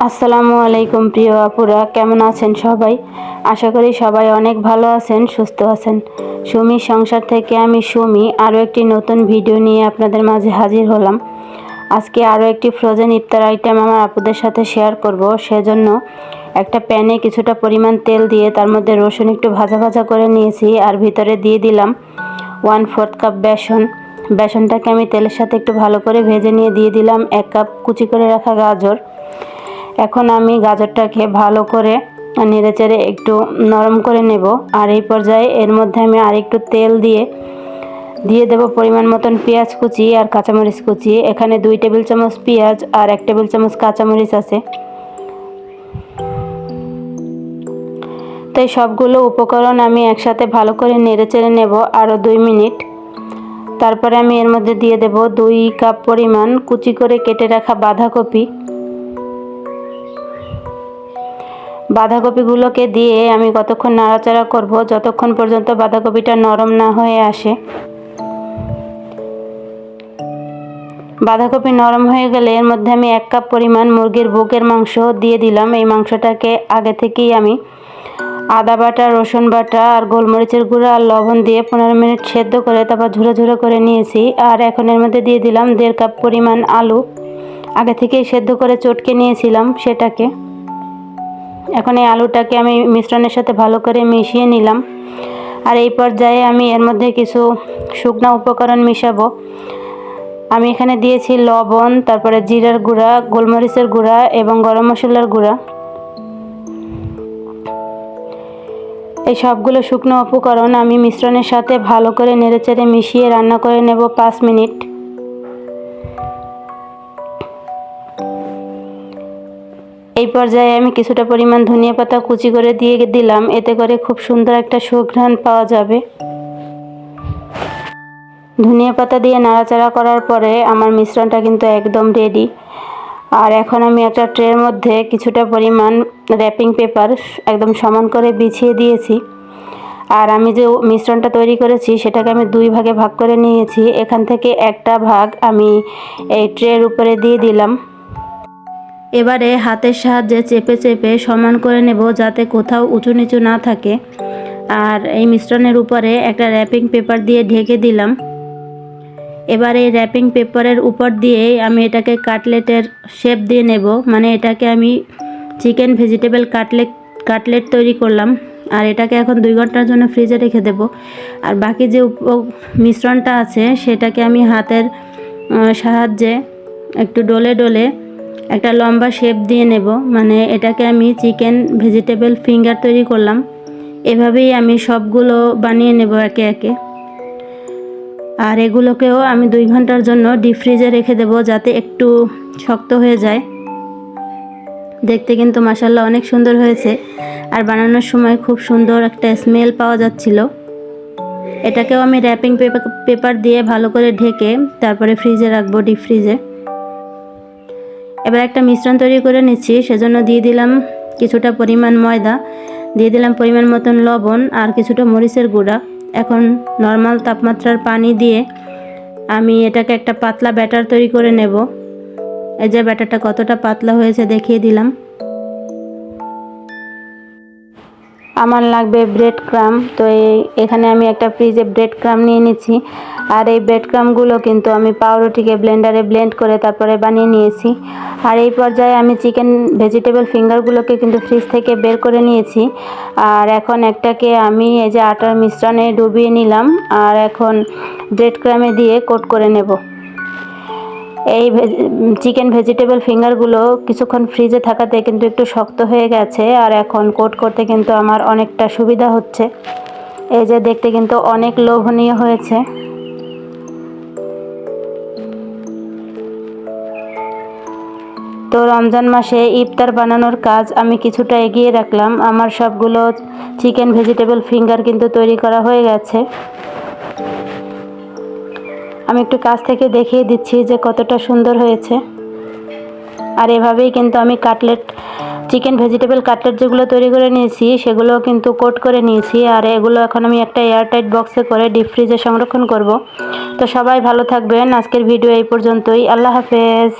আসসালামু আলাইকুম প্রিয় আপুরা, কেমন আছেন সবাই? আশা করি সবাই অনেক ভালো আছেন, সুস্থ আছেন। সুমির সংসার থেকে আমি সুমি আরও একটি নতুন ভিডিও নিয়ে আপনাদের মাঝে হাজির হলাম। আজকে আরও একটি ফ্রোজেন ইফতার আইটেম আমার আপুদের সাথে শেয়ার করব। সেজন্য একটা প্যানে কিছুটা পরিমাণ তেল দিয়ে তার মধ্যে রসুন একটু ভাজা ভাজা করে নিয়েছি, আর ভিতরে দিয়ে দিলাম 1/4 কাপ বেসন। বেসনটাকে আমি তেলের সাথে একটু ভালো করে ভেজে নিয়ে দিয়ে দিলাম 1 কাপ কুচি করে রাখা গাজর। এখন আমি গাজরটাকে ভালো করে নেড়েচেড়ে একটু নরম করে নেব। আর এই পর্যায়ে এর মধ্যে আমি আরেকটু তেল দিয়ে দেব পরিমাণ মতন পেঁয়াজ কুচি আর কাঁচামরিচ কুচি। এখানে 2 টেবিল চামচ পেঁয়াজ আর 1 টেবিল চামচ কাঁচামরিচ আছে। তো এই সবগুলো উপকরণ আমি একসাথে ভালো করে নেড়েচেড়ে নেব আরও 2 মিনিট। তারপরে আমি এর মধ্যে দিয়ে দেব 2 কাপ পরিমাণ কুচি করে কেটে রাখা বাঁধাকপিগুলোকে দিয়ে আমি কতক্ষণ নাড়াচাড়া করব, যতক্ষণ পর্যন্ত বাঁধাকপিটা নরম না হয়ে আসে। বাঁধাকপি নরম হয়ে গেলে এর মধ্যে আমি 1 কাপ পরিমাণ মুরগির বুকের মাংস দিয়ে দিলাম। এই মাংসটাকে আগে থেকেই আমি আদা বাটা, রসুন বাটা আর গোলমরিচের গুঁড়া আর লবণ দিয়ে 15 মিনিট সেদ্ধ করে তারপর ঝুরো ঝুরো করে নিয়েছি। আর এখন এর মধ্যে দিয়ে দিলাম 1.5 কাপ পরিমাণ আলু, আগে থেকেই সেদ্ধ করে চটকে নিয়েছিলাম সেটাকে। এখন এই আলুটাকে আমি মিশ্রণের সাথে ভালো করে মিশিয়ে নিলাম। আর এই পর্যায়ে আমি এর মধ্যে কিছু শুকনো উপকরণ মিশাবো। আমি এখানে দিয়েছি লবণ, তারপরে জিরার গুঁড়া, গোলমরিচের গুঁড়া এবং গরম মশলার গুঁড়া। এই সবগুলো শুকনো উপকরণ আমি মিশ্রণের সাথে ভালো করে নেড়েচেড়ে মিশিয়ে রান্না করে নেব 5 মিনিট। এই পর্যায়ে আমি কিছুটা পরিমাণ ধনিয়া পাতা কুচি করে দিয়ে দিলাম, এতে করে খুব সুন্দর একটা সুঘ্রাণ পাওয়া যাবে। ধনিয়া পাতা দিয়ে নাড়াচাড়া করার পরে আমার মিশ্রণটা কিন্তু একদম রেডি। আর এখন আমি একটা ট্রের মধ্যে কিছুটা পরিমাণ র্যাপিং পেপার একদম সমান করে বিছিয়ে দিয়েছি। আর আমি যে মিশ্রণটা তৈরি করেছি সেটাকে আমি 2 ভাগে ভাগ করে নিয়েছি। এখান থেকে একটা ভাগ আমি এই ট্রের উপরে দিয়ে দিলাম। এবারে হাতের সাহায্যে চেপে চেপে সমান করে নেব, যাতে কোথাও উঁচু নিচু না থাকে। আর এই মিশ্রণের উপরে একটা র্যাপিং পেপার দিয়ে ঢেকে দিলাম। এবার এই র্যাপিং পেপারের উপর দিয়ে আমি এটাকে কাটলেটের শেপ দিয়ে নেব, মানে এটাকে আমি চিকেন ভেজিটেবল কাটলেট তৈরি করলাম। আর এটাকে এখন 2 ঘন্টার জন্য ফ্রিজে রেখে দেব। আর বাকি যে মিশ্রণটা আছে সেটাকে আমি হাতের সাহায্যে একটু ডলে ডলে একটা লম্বা শেপ দিয়ে নেব, মানে এটাকে আমি চিকেন ভেজিটেবল ফিঙ্গার তৈরি করলাম। এভাবেই আমি সবগুলো বানিয়ে নেব একে একে। আর এগুলোকেও আমি 2 ঘন্টার জন্য ডিপ ফ্রিজে রেখে দেব, যাতে একটু শক্ত হয়ে যায়। দেখতে কিন্তু মাশাআল্লাহ অনেক সুন্দর হয়েছে, আর বানানোর সময় খুব সুন্দর একটা স্মেল পাওয়া যাচ্ছিল। এটাকেও আমি র্যাপিং পেপার দিয়ে ভালো করে ঢেকে তারপরে ফ্রিজে রাখবো, ডিপ ফ্রিজে। এবার একটা মিশ্রণ তৈরি করে নিচ্ছি, সেজন্য দিয়ে দিলাম কিছুটা পরিমাণ ময়দা, দিয়ে দিলাম পরিমাণ মতন লবণ আর কিছুটা মরিচের গুঁড়া। এখন নর্মাল তাপমাত্রার পানি দিয়ে আমি এটাকে একটা পাতলা ব্যাটার তৈরি করে নেব। এই যে ব্যাটারটা কতটা পাতলা হয়েছে দেখিয়ে দিলাম। আমার লাগবে ব্রেড ক্রাম, তো এখানে আমি একটা ফ্রিজে ব্রেড ক্রাম নিয়ে নিচ্ছি। আর এই ব্রেড ক্রামগুলো কিন্তু আমি পাউরুটিকে ব্লেন্ডারে ব্লেন্ড করে তারপরে বানিয়ে নিয়েছি। আর এই পর্যায়ে আমি চিকেন ভেজিটেবল ফিঙ্গারগুলোকে কিন্তু ফ্রিজ থেকে বের করে নিয়েছি। আর এখন একটাকে আমি এই যে আটার মিশ্রণে ডুবিয়ে নিলাম, আর এখন ব্রেড ক্রামে দিয়ে কোট করে নেব। এই চিকেন ভেজিটেবল ফিঙ্গারগুলো কিছুক্ষণ ফ্রিজে থাকাতে কিন্তু একটু শক্ত হয়ে গেছে, আর এখন কোট করতে কিন্তু আমার অনেকটা সুবিধা হচ্ছে। এই যে দেখতে কিন্তু অনেক লোভনীয় হয়েছে। তো রমজান মাসে ইফতার বানানোর কাজ আমি কিছুটা এগিয়ে রাখলাম। আমার সবগুলো চিকেন ভেজিটেবল ফিঙ্গার কিন্তু তৈরি করা হয়ে গেছে। আমি একটু কাছ থেকে দেখিয়ে দিচ্ছি যে কতটা সুন্দর হয়েছে। আর এভাবেই কিন্তু আমি চিকেন ভেজিটেবল কাটলেট যেগুলো তৈরি করে নিয়েছি সেগুলো কিন্তু কোট করে নিয়েছি। আর এগুলো এখন আমি একটা এয়ারটাইট বক্সে করে ডিপ ফ্রিজে সংরক্ষণ করব। তো সবাই ভালো থাকবেন। আজকের ভিডিও এই পর্যন্তই। আল্লাহ হাফেজ।